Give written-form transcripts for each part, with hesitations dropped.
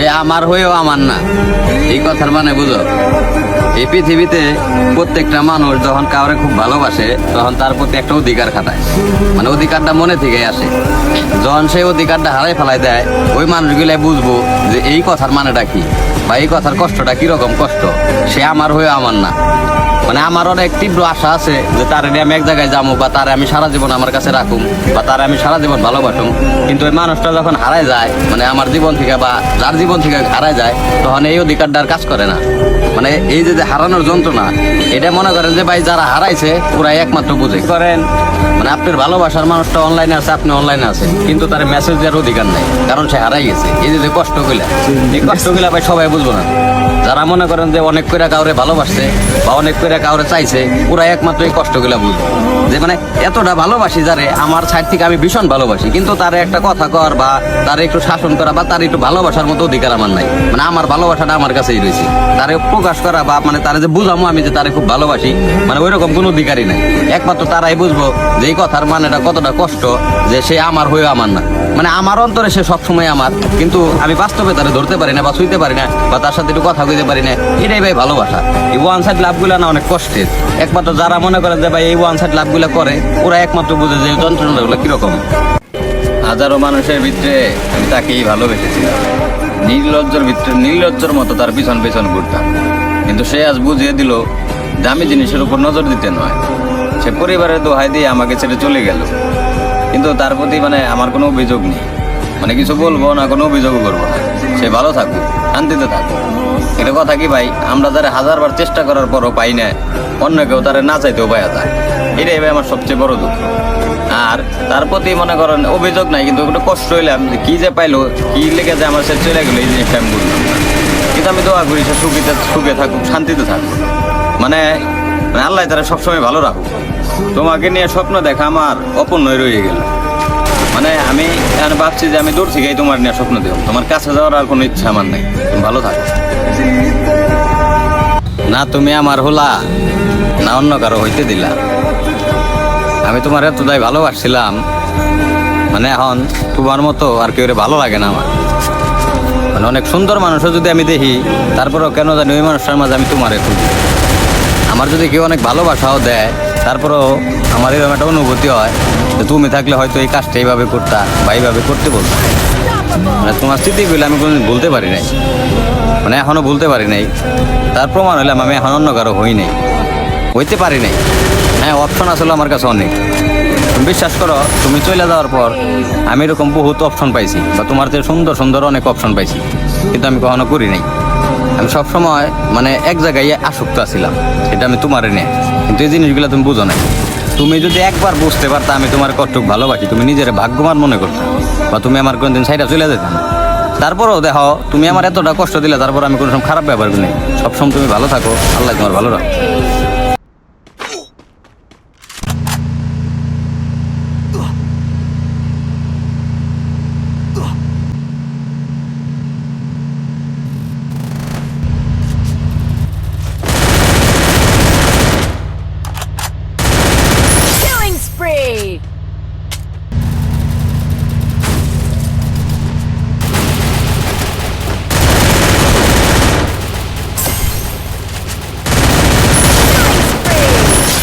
সে আমার হয়েও আমার না। এই কথার মানে বুঝো, এই পৃথিবীতে প্রত্যেকটা মানুষ যখন কাউরে খুব ভালোবাসে তখন তার প্রতি একটা অধিকার খাটায়, মানে অধিকারটা মনে থেকে আসে। যখন সেই অধিকারটা হারাই ফেলাই দেয়, ওই মানুষগুলাই বুঝবো যে এই কথার মানেটা কি, বা এই কথার কষ্টটা কিরকম কষ্ট। সে আমার হয়েও আমার না। মানে আমার অনেক তীব্র আশা আছে যে তার আমি এক জায়গায় যাবো, বা তারে আমি সারা জীবন আমার কাছে রাখুম, বা তারে আমি সারা জীবন ভালোবাসুম। কিন্তু ওই মানুষটা যখন হারায় যায়, মানে আমার জীবন থেকে বা যার জীবন থেকে হারায় যায়, তখন এই অধিকারটা আর কাজ করে না। মানে এই যে হারানোর যন্ত্রণা, এটা মনে করেন যে ভাই যারা হারাইছে ওরাই একমাত্র বুঝে। করেন মানে আপনার ভালোবাসার মানুষটা অনলাইনে আছে, আপনি অনলাইনে আছেন, কিন্তু তার মেসেজ দেওয়ার অধিকার নাই, কারণ সে হারাই গেছে। এই যে কষ্টগুলা, এই কষ্টগুলা ভাই সবাই বুঝবো না। যারা মনে করেন যে অনেক করে কাউরে ভালোবাসছে বা অনেক করে কাউরে চাইছে, ওরা একমাত্র এই কষ্টগুলা বুঝবে। যে মানে এতটা ভালোবাসি যারে, আমার সাইড থেকে আমি ভীষণ ভালোবাসি, কিন্তু তার একটা কথা কর বা তার একটু শাসন করা বা তার একটু ভালোবাসার মতো অধিকার আমার নাই। মানে আমার ভালোবাসাটা আমার কাছেই রয়েছে, তারে প্রকাশ করা বা মানে তারে যে বুঝামো আমি যে তারে খুব ভালোবাসি, মানে ওইরকম কোনো অধিকারই নাই। একমাত্র তারাই বুঝবো যে এই কথার মানেটা কতটা কষ্ট, যে সে আমার হয়েও আমার না। মানে আমার অন্তরে সে সবসময় আমার, কিন্তু আমি বাস্তবে তারে ধরতে পারি না বা ছুঁইতে পারি না বা তার সাথে একটু কথা কইতে পারি না। এটাই ভাই ভালোবাসা। এই ওয়ান সাইড লাভগুলা না অনেক কষ্টের। একমাত্র যারা মনে করেন যে ভাই এই ওয়ান সাইড লাভগুলা করে, ওরা একমাত্র বুঝে যে যন্ত্রণাগুলো কিরকম। হাজারো মানুষের ভিতরে আমি তাকেই ভালোবেসেছিলাম, নির্লজ্জর ভিতরে নির্লজ্জর মতো তার পিছন পিছন ঘুরতাম। কিন্তু সে আজ বুঝিয়ে দিল দামি জিনিসের উপর নজর দিতে নয়। সে পরিবারের দোহাই দিয়ে আমাকে ছেড়ে চলে গেল, কিন্তু তার প্রতি মানে আমার কোনো অভিযোগ নেই। মানে কিছু বলবো না, কোনো অভিযোগও করবো না। সে ভালো থাকুক, শান্তিতে থাকুক। এটা কথা কি ভাই, আমরা যারা হাজারবার চেষ্টা করার পরও পাই না, অন্য কেউ তারা না চাইতেও পাওয়া যায়। এটাই ভাই আমার সবচেয়ে বড় দুঃখ। আর তার প্রতি মনে করেন অভিযোগ নাই, কিন্তু একটু কষ্ট হইলাম যে কি যে পাইলো, কি লেগে যে আমার সে চলে গেলো, এই জিনিসটা আমি বুঝলাম না। কিন্তু আমি দোয়া করি সে সুখে থাকুক, শান্তিতে থাকুক। মানে আল্লাহ তারা সবসময় ভালো রাখুক। তোমাকে নিয়ে স্বপ্ন দেখা আমার অপূর্ণই রয়ে গেল। মানে আমি ভাবছি যে আমি দূর থেকেই তোমার নিয়ে স্বপ্ন দেব, তোমার কাছে যাওয়ার আর কোনো ইচ্ছা আমার নাই। তুমি ভালো থাকো। না তুমি আমার হলা, না অন্য কারো হইতে দিলা। আমি তোমার এতটাই ভালোবাসছিলাম, মানে এখন তোমার মতো আর কেউ ভালো লাগে না আমার। মানে অনেক সুন্দর মানুষও যদি আমি দেখি, তারপরেও কেন জানি ওই মানুষটার মাঝে আমি তোমারে খুঁজি। আমার যদি কেউ অনেক ভালোবাসাও দেয়, তারপরেও আমার এরকম একটা অনুভূতি হয় যে তুমি থাকলে হয়তো এই কাজটা এইভাবে করতা বা এইভাবে করতে বলতো। মানে তোমার স্মৃতিগুলো আমি কোনোদিন ভুলতে পারি নাই, মানে এখনও ভুলতে পারি নাই। তার প্রমাণ হলাম আমি এখন অন্য কারো হইতে পারি নাই। হ্যাঁ, অপশন আসলে আমার কাছে অনেক। তুমি বিশ্বাস করো, তুমি চলে যাওয়ার পর আমি এরকম বহুত অপশন পাইছি, বা তোমার যে সুন্দর সুন্দর অনেক অপশন পাইছি, কিন্তু আমি কখনো করি নাই। আমি সবসময় মানে এক জায়গায় আসক্ত আছিলাম, সেটা আমি তোমার নিয়ে। কিন্তু এই জিনিসগুলো তুমি বুঝো না। তুমি যদি একবার বুঝতে পারতা আমি তোমার কতটুকু ভালোবাসি, তুমি নিজের ভাগ্যবান মনে করতা, বা তুমি আমার কোনদিন সাইডে চলে যেত না। তারপরেও দেখো, তুমি আমার এতটা কষ্ট দিলে, তারপর আমি কোনো সময় খারাপ ব্যবহার করি নাই। সবসময় তুমি ভালো থাকো, আল্লাহ তোমার ভালো রাখো। Killing spree!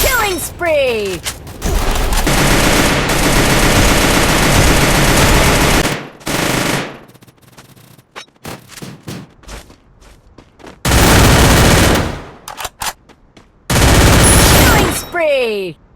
Killing spree! Killing spree!